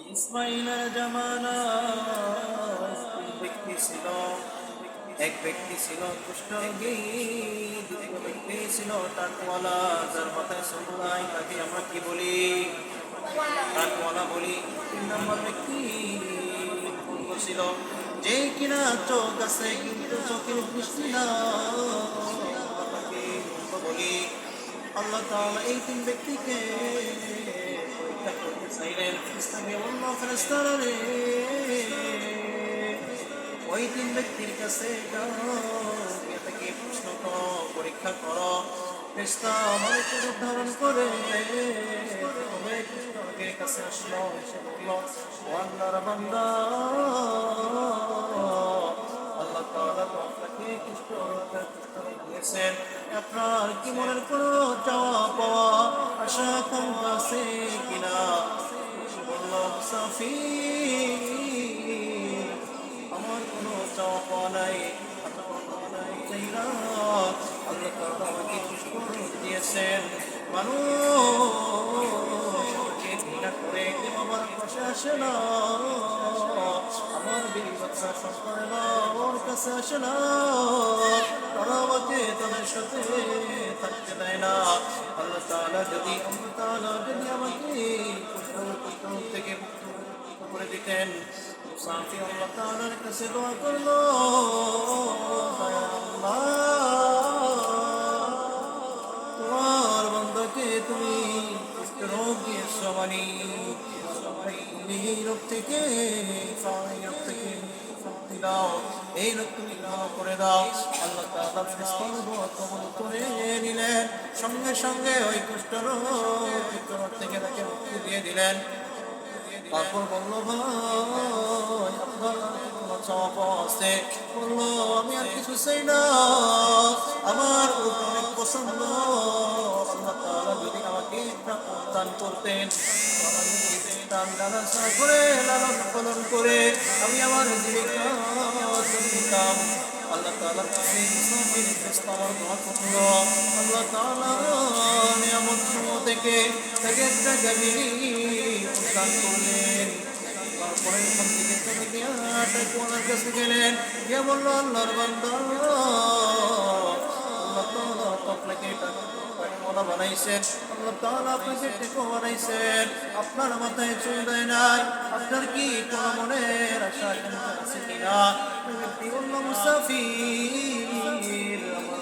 ইসমাইলের জামানা ব্যক্তি ছিল, এক ব্যক্তি ছিল কুষ্ঠরোগী, দ্বিতীয় ব্যক্তি ছিল টাকওয়ালা, যার মাথায় চুল নাই, তাকে আমরা কি বলি? টাকওয়ালা বলি। 3 নম্বর ব্যক্তি ছিল যে কিনা চোখ আছে কিন্তু চোখের দৃষ্টি না, তাকে মূর্খ বলি। আল্লাহ তাআলা এই 3 ব্যক্তিকে পরীক্ষা করতে চাইলেন। ফেরেশতাকে বলল, ফেরেশতারা রে, ওই 3 ব্যক্তির কাছে যাও, গিয়ে তাকে প্রশ্ন করো, পরীক্ষা করো। ফেরেশতা আমাকে ধারণ করে কৃষ্ণের কাছে আসলো, এসে বলল, ও আল্লাহর বান্দা, আল্লাহ তাআলা তো আপনাকে কৃষ্ণ দিয়েছেন, আপনার কি মনের কোনো চাওয়া পাওয়া আশা আকাঙ্ক্ষা আছে কিনা? বলল, মুসাফির, আমার কোনো চাওয়া পাওয়া নাই, চাই না। আল্লাহ তাআলা আমাকে কৃষ্ণ দিয়েছেন। মানুষ আমাকে ঘৃণা করে কেউ আমার পাশে আসে না, আমার বিবি বাচ্চা সন্তানেরা আমার কাছে আসে না, তারা আমাকে তাদের সাথে থাকতে দেয় না। আল্লাহ তাআলা যদি আমাকে কষ্ট থেকে মুক্ত করে দিতেন। মুসাফির আল্লাহ তাআলার কাছে দোয়া করলো, আল্লাহ, তোমার বান্দাকে তুমি রোগ দিয়েছো, মানে এই রোগ থেকে মুক্তি দাও, এই রোগ তুমি ভালো করে দাও। আল্লাহ তাআলা ফেরেশতার দোয়া কবুল করে নিলেন। সঙ্গে সঙ্গে ওই কুষ্ঠরোগ থেকে তাকে মুক্তি দিয়ে দিলেন। তারপর বলল, ভাই, আপনার কোনো চাওয়া পাওয়া আছে? বললো, আমি আর কিছু চাই না, আমার অনেক পছন্দ। আল্লাহ তাআলা যদি আমাকে একটা সন্তান করতেন, করে লালন পালন করে আমি আমার জীবিকা দিতাম। আল্লাহ তাআলা আমার দোয়া করল। আল্লাহ তাআলা নিয়ামত সমূহ থেকে তাকে একটা গাভীর দান করলেন। তারপরে ওখান থেকে চলে গিয়ে টাকওয়ালার কাছে গেলেন, গিয়ে বলল, আল্লাহর বান্দা, আল্লাহ তাআলা আপনাকে টাকওয়ালা বানাইছেন, আল্লাহ তাআলা আপনাকে টেকো বানাইছেন, আপনার মাথায় চুল দেয় নাই, আপনার কি কোনো মনের আশা আকাঙ্ক্ষা আছে কিনা? ব্যক্তি বলল, মুসাফির, আমার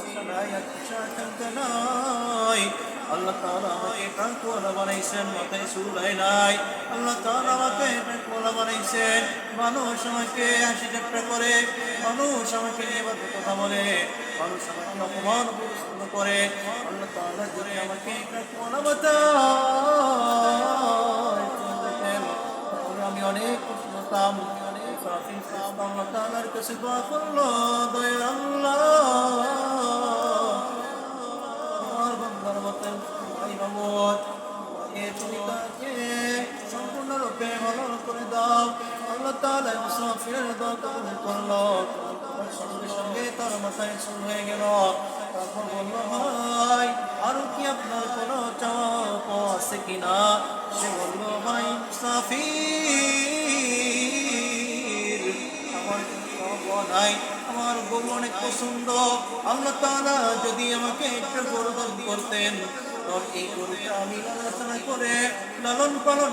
আশা নাই, আশা আকাঙ্ক্ষা নাই। আল্লাহ তাআলা আমাকে টাকওয়ালা বানাইছেন, মাথায় চুল দেয় নাই। আল্লাহ তাআলা আমাকে টাকওয়ালা বানাইছেন, মানুষ আমাকে হাসি ঠাট্টা করে, মানুষ আমাকে নিয়ে কথা বলে, মানুষ আমাকে অপমান করে। আল্লাহ তাআলা যদি আমাকে টাকওয়ালা বানাইতেন তাহলে আমি অনেক খুশি হতাম। আল্লাহ তাআলার কাছে দোয়া করলো, দয়ার আল্লাহ, আমার বান্দার মতো ভাই মামুদ, তুমি তাকে সম্পূর্ণরূপে ভালো করে দাও। আল্লাহ তাআলা মুসাফিরের দোয়া কবুল করলো। সঙ্গে সঙ্গে তার মাথায় চুল হয়ে গেল। তারপর বলল, ভাই, আরো কি আপনার কোনো চাওয়া পাওয়া আছে কিনা? সে বলল, ভাই মুসাফির, আমার কোনো চাওয়া পাওয়া নাই, আমার গরু অনেক পছন্দ। আল্লাহ তাআলা যদি আমাকে একটা গরু দান করতেন, তখন এই গরুটা আমি লালন করে লালন পালন